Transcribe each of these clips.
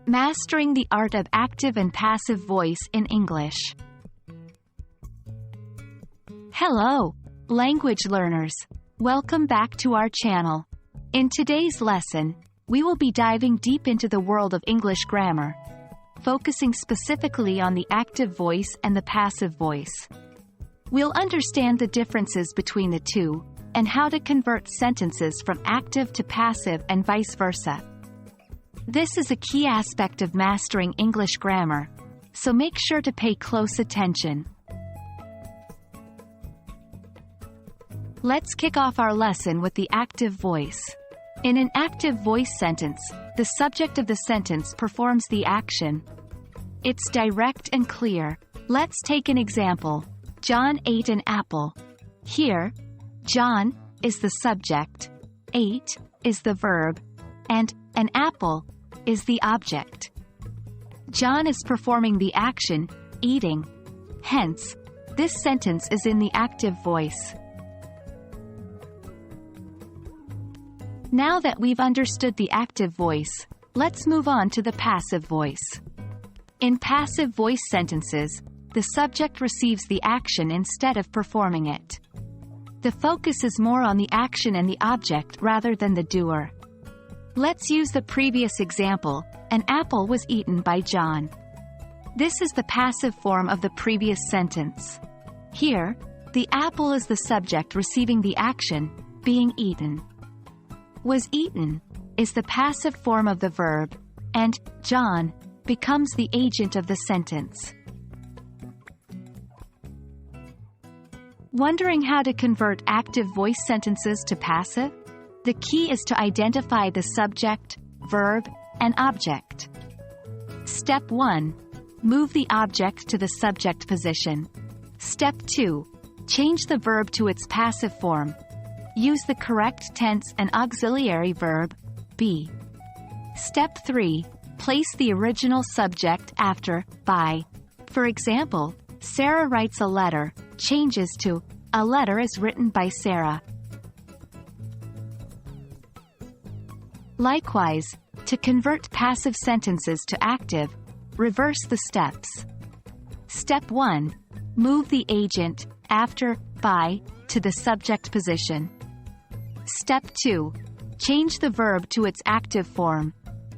Mastering the art of active and passive voice in English. Hello, language learners. Welcome back to our channel. In today's lesson, we will be diving deep into the world of English grammar, focusing specifically on the active voice and the passive voice. We'll understand the differences between the two, and how to convert sentences from active to passive and vice versa. This is a key aspect of mastering English grammar, so make sure to pay close attention. Let's kick off our lesson with the active voice. In an active voice sentence, the subject of the sentence performs the action. It's direct and clear. Let's take an example. John ate an apple. Here, John is the subject, ate is the verb, and an apple is the object. John is performing the action, eating. Hence, this sentence is in the active voice. Now that we've understood the active voice, let's move on to the passive voice. In passive voice sentences, the subject receives the action instead of performing it. The focus is more on the action and the object rather than the doer. Let's use the previous example. An apple was eaten by John. This is the passive form of the previous sentence. Here, the apple is the subject receiving the action, being eaten. Was eaten is the passive form of the verb, and John becomes the agent of the sentence. Wondering how to convert active voice sentences to passive? The key is to identify the subject, verb, and object. Step 1. Move the object to the subject position. Step 2. Change the verb to its passive form. Use the correct tense and auxiliary verb, be. Step 3. Place the original subject after by. For example, Sarah writes a letter, changes to, a letter is written by Sarah. Likewise, to convert passive sentences to active, reverse the steps. Step 1. Move the agent, after, by, to the subject position. Step 2. Change the verb to its active form.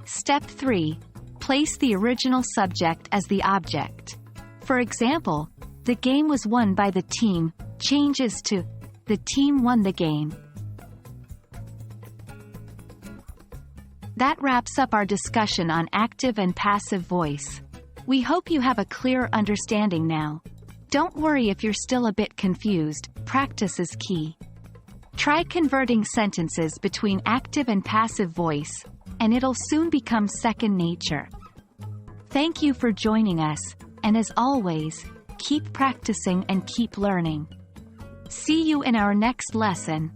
Step 3. Place the original subject as the object. For example, the game was won by the team, changes to, the team won the game. That wraps up our discussion on active and passive voice. We hope you have a clearer understanding now. Don't worry if you're still a bit confused, practice is key. Try converting sentences between active and passive voice, and it'll soon become second nature. Thank you for joining us, and as always, keep practicing and keep learning. See you in our next lesson.